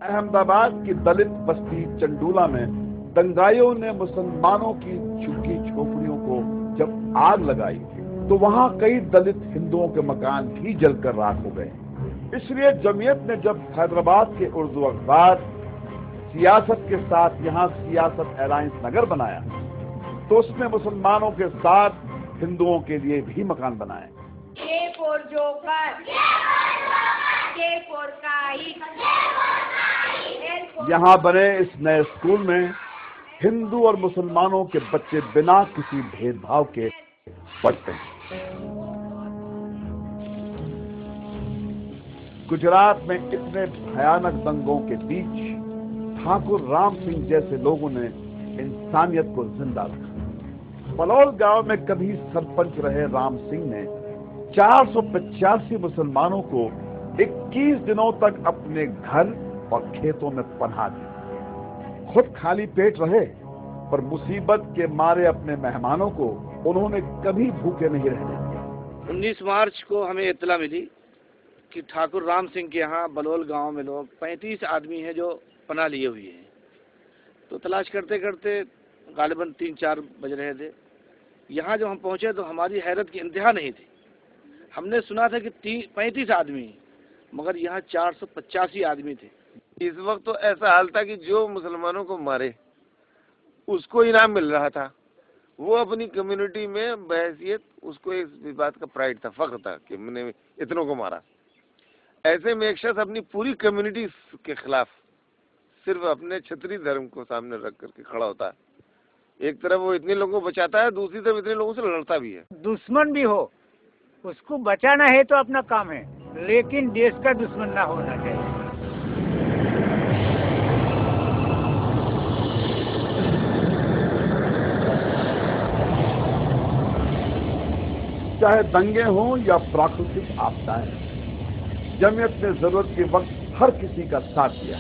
احمد آباد کی دلت بستی چنڈولا میں دنگائیوں نے مسلمانوں کی جھگی جھوپڑیوں کو جب آگ لگائی تو وہاں کئی دلت ہندوؤں کے مکان بھی جل کر راکھ ہو گئے۔ اس لیے جمعیت نے جب حیدرآباد کے اردو اخبار سیاست کے ساتھ یہاں سیاست الائنس نگر بنایا تو اس نے مسلمانوں کے ساتھ ہندوؤں کے لیے بھی مکان بنائے۔ یہاں بنے اس نئے اسکول میں ہندو اور مسلمانوں کے بچے بنا کسی بھید بھاؤ کے پڑھتے ہیں۔ گجرات میں اتنے بھیانک دنگوں کے بیچ ٹھاکر رام سنگھ جیسے لوگوں نے انسانیت کو زندہ رکھا۔ بلول گاؤں میں کبھی سرپنچ رہے رام سنگھ نے 485 مسلمانوں کو 21 دنوں تک اپنے گھر اور کھیتوں میں پناہ دی۔ خود خالی پیٹ رہے پر مصیبت کے مارے اپنے مہمانوں کو انہوں نے کبھی بھوکے نہیں رہنے دیا۔ 19 مارچ کو ہمیں اطلاع ملی کہ ٹھاکر رام سنگھ کے یہاں بلول گاؤں میں لوگ 35 آدمی ہیں جو پناہ لیے ہوئے ہیں۔ تو تلاش کرتے کرتے غالباً 3-4 بج رہے تھے۔ یہاں جب ہم پہنچے تو ہماری حیرت کی انتہا نہیں تھی۔ ہم نے سنا تھا کہ 35 آدمی ہیں مگر یہاں 485 آدمی تھے۔ اس وقت تو ایسا حال تھا کہ جو مسلمانوں کو مارے اس کو انعام مل رہا تھا۔ وہ اپنی کمیونٹی میں بحیثیت اس کو اس بات کا پرائڈ تھا، فخر تھا کہ میں نے اتنوں کو مارا۔ ایسے میں ایک شخص اپنی پوری کمیونٹی کے خلاف صرف اپنے چھتری دھرم کو سامنے رکھ کر کے کھڑا ہوتا ہے۔ ایک طرف وہ اتنے لوگوں کو بچاتا ہے، دوسری طرف اتنے لوگوں سے لڑتا بھی ہے۔ دشمن بھی ہو اس کو بچانا ہے تو اپنا کام ہے، لیکن دیش کا دشمن نہ ہونا چاہیے۔ چاہے دنگے ہوں یا پراکرتک آفتائیں، جمعیت نے ضرورت کے وقت ہر کسی کا ساتھ دیا۔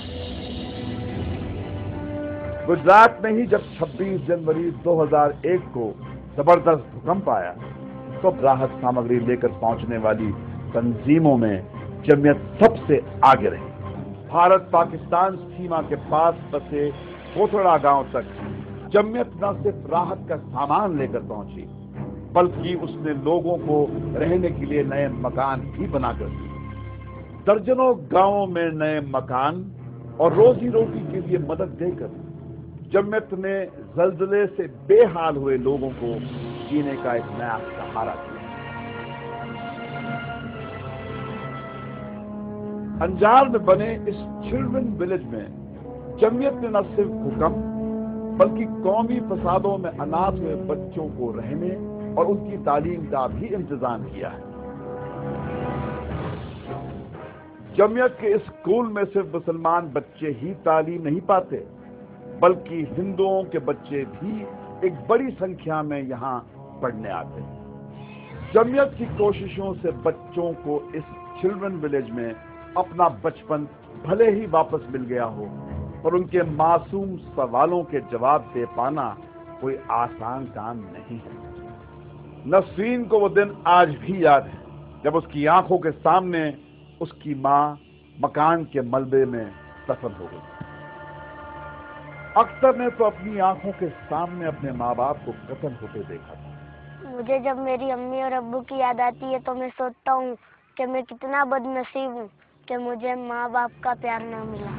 گجرات میں ہی جب 26 جنوری 2001 کو زبردست بھوکمپ آیا تو راحت سامگری لے کر پہنچنے والی تنظیموں میں جمعیت سب سے آگے رہی۔ بھارت پاکستان سیما کے پاس بسے کوتڑا گاؤں تک جمعیت نہ صرف راحت کا سامان لے کر پہنچی بلکہ اس نے لوگوں کو رہنے کے لیے نئے مکان بھی بنا کر دیے۔ درجنوں گاؤں میں نئے مکان اور روزی روٹی کے لیے مدد دے کر جمعیت نے زلزلے سے بے حال ہوئے لوگوں کو جینے کا ایک نیا سہارا دیا۔ انجار میں بنے اس چلڈرن ولیج میں جمعیت نے نہ صرف حکم بلکہ قومی فسادوں میں اناتھ ہوئے بچوں کو رہنے اور ان کی تعلیم کا بھی انتظام کیا ہے۔ جمعیت کے اسکول میں صرف مسلمان بچے ہی تعلیم نہیں پاتے بلکہ ہندوؤں کے بچے بھی ایک بڑی سنکھیا میں یہاں پڑھنے آتے ہیں۔ جمعیت کی کوششوں سے بچوں کو اس چلڈرن ولیج میں اپنا بچپن بھلے ہی واپس مل گیا ہو پر ان کے معصوم سوالوں کے جواب دے پانا کوئی آسان کام نہیں ہے۔ نسرین کو وہ دن آج بھی یاد ہے جب اس کی آنکھوں کے سامنے اس کی ماں مکان کے ملبے میں دفن ہو گئی۔ اختر نے تو اپنی آنکھوں کے سامنے اپنے ماں باپ کو قتل ہوتے دیکھا تھا۔ مجھے جب میری امی اور ابو کی یاد آتی ہے تو میں سوچتا ہوں کہ میں کتنا بد نصیب ہوں کہ مجھے ماں باپ کا پیار نہ ملا۔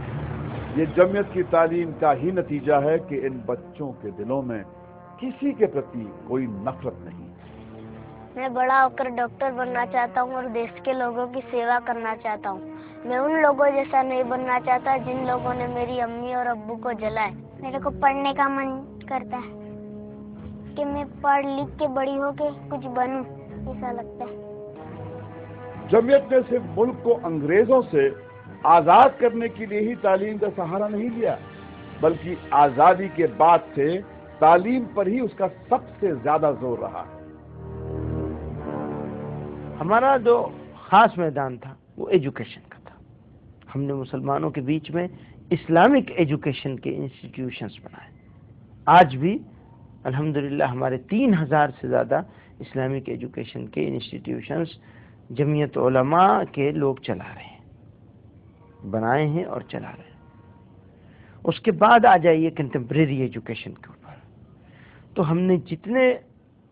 یہ جمعیت کی تعلیم کا ہی نتیجہ ہے کہ ان بچوں کے دلوں میں کسی کے پرتی کوئی نفرت نہیں۔ میں بڑا ہو کر ڈاکٹر بننا چاہتا ہوں اور دیش کے لوگوں کی سیوا کرنا چاہتا ہوں۔ میں ان لوگوں جیسا نہیں بننا چاہتا جن لوگوں نے میری امی اور ابو کو جلائے۔ میرے کو پڑھنے کا من کرتا ہے کہ میں پڑھ لکھ کے بڑی ہو کے کچھ بنوں، ایسا لگتا ہے۔ جمعیت نے صرف ملک کو انگریزوں سے آزاد کرنے کے لیے ہی تعلیم کا سہارا نہیں لیا بلکہ آزادی کے بعد سے تعلیم پر ہی اس کا سب سے زیادہ زور رہا۔ ہمارا جو خاص میدان تھا وہ ایجوکیشن کا تھا۔ ہم نے مسلمانوں کے بیچ میں اسلامک ایجوکیشن کے انسٹیٹیوشنز بنائے۔ آج بھی الحمدللہ ہمارے 3000 سے زیادہ اسلامک ایجوکیشن کے انسٹیٹیوشنز جمعیت علماء کے لوگ چلا رہے ہیں، بنائے ہیں اور چلا رہے ہیں۔ اس کے بعد آ جائیے کنٹمپریری ایجوکیشن کے اوپر، تو ہم نے جتنے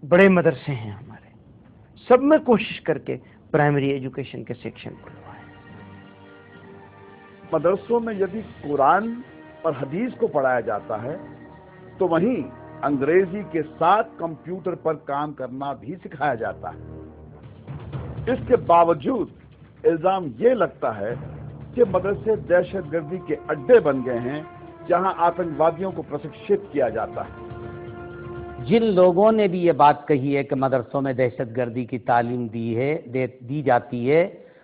بڑے مدرسے ہیں ہمارے سب میں کوشش کر کے پرائمری ایجوکیشن کے سیکشن کھلوائے۔ مدرسوں میں یدی قرآن اور حدیث کو پڑھایا جاتا ہے تو وہیں انگریزی کے ساتھ کمپیوٹر پر کام کرنا بھی سکھایا جاتا ہے۔ اس کے باوجود الزام یہ لگتا ہے کہ مدرسے دہشت گردی کے اڈے بن گئے ہیں جہاں آتنکوادیوں کو پرشکشت کیا جاتا ہے۔ جن لوگوں نے بھی یہ بات کہی ہے کہ مدرسوں میں دہشت گردی کی تعلیم دی جاتی ہے،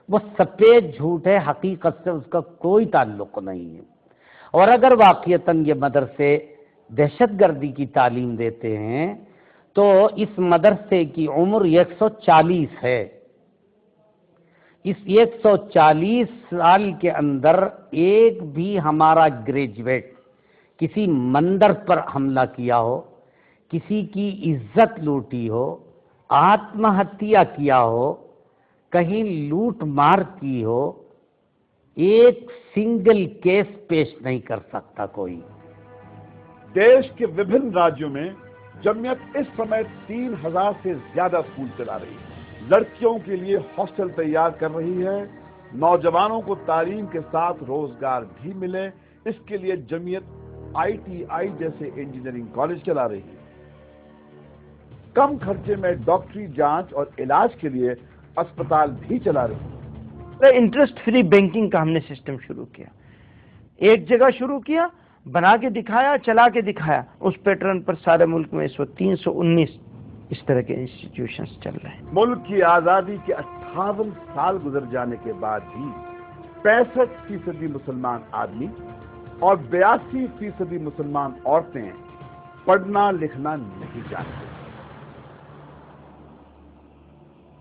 وہ سفید جھوٹ ہے، حقیقت سے اس کا کوئی تعلق نہیں ہے۔ اور اگر واقعتاً یہ مدرسے دہشت گردی کی تعلیم دیتے ہیں تو اس مدرسے کی عمر 140 ہے۔ اس 140 سال کے اندر ایک بھی ہمارا گریجویٹ کسی مندر پر حملہ کیا ہو، کسی کی عزت لوٹی ہو، آتم ہتیا کیا ہو، کہیں لوٹ مار کی ہو، ایک سنگل کیس پیش نہیں کر سکتا کوئی۔ دیش کے وبھن راجیوں میں جمعیت اس سمے 3000 سے زیادہ اسکول چلا رہی ہے، لڑکیوں کے لیے ہاسٹل تیار کر رہی ہے، نوجوانوں کو تعلیم کے ساتھ روزگار بھی ملے اس کے لیے جمعیت ITI جیسے انجینئرنگ کالج چلا رہی ہے، کم خرچے میں ڈاکٹری جانچ اور علاج کے لیے اسپتال بھی چلا رہی ہے۔ انٹرسٹ فری بینکنگ کا ہم نے سسٹم شروع کیا، ایک جگہ شروع کیا، بنا کے دکھایا، چلا کے دکھایا، اس پیٹرن پر سارے ملک میں اس وقت 319 اس طرح کے انسٹیٹیوشنز چل رہے ہیں۔ ملک کی آزادی کے 58 سال گزر جانے کے بعد بھی 65% مسلمان آدمی اور 82% مسلمان عورتیں پڑھنا لکھنا نہیں جانتے۔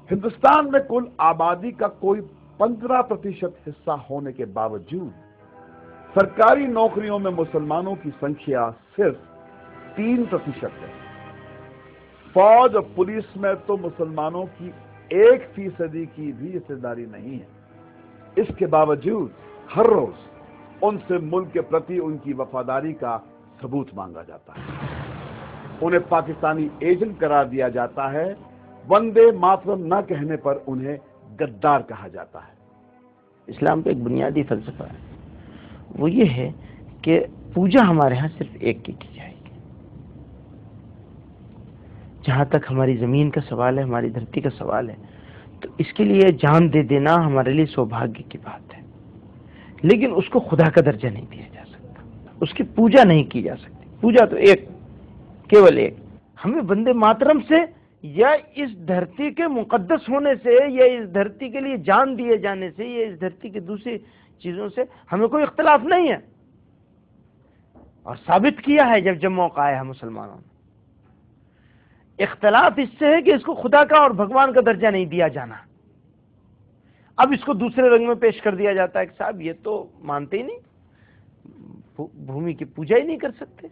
ہندوستان میں کل آبادی کا کوئی 15% حصہ ہونے کے باوجود سرکاری نوکریوں میں مسلمانوں کی سنکھیا صرف 3% ہے۔ فوج اور پولیس میں تو مسلمانوں کی 1% کی بھی حصہ داری نہیں ہے۔ اس کے باوجود ہر روز ان سے ملک کے پرتی ان کی وفاداری کا ثبوت مانگا جاتا ہے، انہیں پاکستانی ایجنٹ قرار دیا جاتا ہے، وندے ماترم نہ کہنے پر انہیں غدار کہا جاتا ہے۔ اسلام کا ایک بنیادی فلسفہ ہے، وہ یہ ہے کہ پوجا ہمارے ہاں صرف ایک کی جائے گی۔ جہاں تک ہماری زمین کا سوال ہے، ہماری دھرتی کا سوال ہے، تو اس کے لیے جان دے دینا ہمارے لیے سوبھاگیہ کی بات ہے، لیکن اس کو خدا کا درجہ نہیں دیا جا سکتا، اس کی پوجا نہیں کی جا سکتی۔ پوجا تو ایک، کیول ایک۔ ہمیں وندے ماترم سے یا اس دھرتی کے مقدس ہونے سے یا اس دھرتی کے لیے جان دیے جانے سے یا اس دھرتی کی دوسری چیزوں سے ہمیں کوئی اختلاف نہیں ہے، اور ثابت کیا ہے جب موقع آیا ہے مسلمانوں نے۔ اختلاف اس سے ہے کہ اس کو خدا کا اور بھگوان کا درجہ نہیں دیا جانا، اب اس کو دوسرے رنگ میں پیش کر دیا جاتا ہے کہ صاحب یہ تو مانتے ہی نہیں، بھومی کی پوجا ہی نہیں کر سکتے۔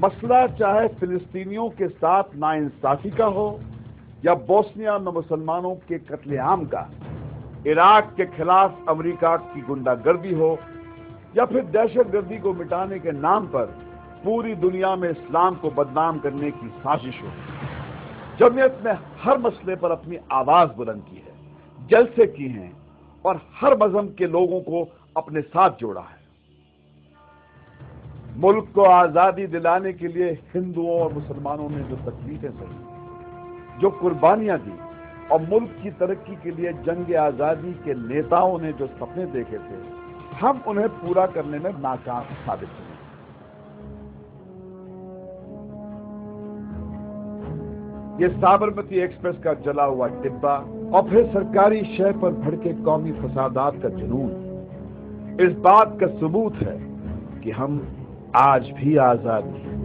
مسئلہ چاہے فلسطینیوں کے ساتھ ناانصافی کا ہو یا بوسنیا میں مسلمانوں کے قتل عام کا، عراق کے خلاف امریکہ کی غنڈہ گردی ہو یا پھر دہشت گردی کو مٹانے کے نام پر پوری دنیا میں اسلام کو بدنام کرنے کی سازش ہو، جمعیت نے ہر مسئلے پر اپنی آواز بلند کی ہے، جلسے کی ہیں اور ہر مذہب کے لوگوں کو اپنے ساتھ جوڑا ہے۔ ملک کو آزادی دلانے کے لیے ہندوؤں اور مسلمانوں نے جو تکلیفیں سہی، جو قربانیاں دی اور ملک کی ترقی کے لیے جنگ آزادی کے نیتاؤں نے جو سپنے دیکھے تھے، ہم انہیں پورا کرنے میں ناکام ثابت ہوئے۔ یہ سابرمتی ایکسپریس کا جلا ہوا ڈبہ اور پھر سرکاری شے پر بھڑکے قومی فسادات کا جنون اس بات کا ثبوت ہے کہ ہم آج بھی آزاد ہیں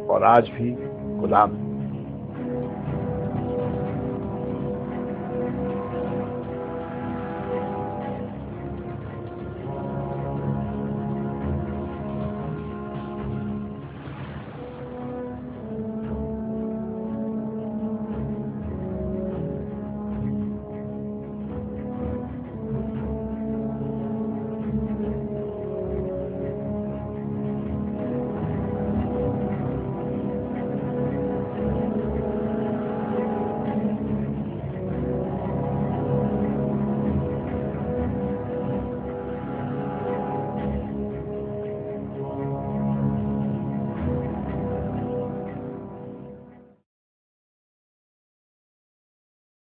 اور آج بھی غلام ہیں۔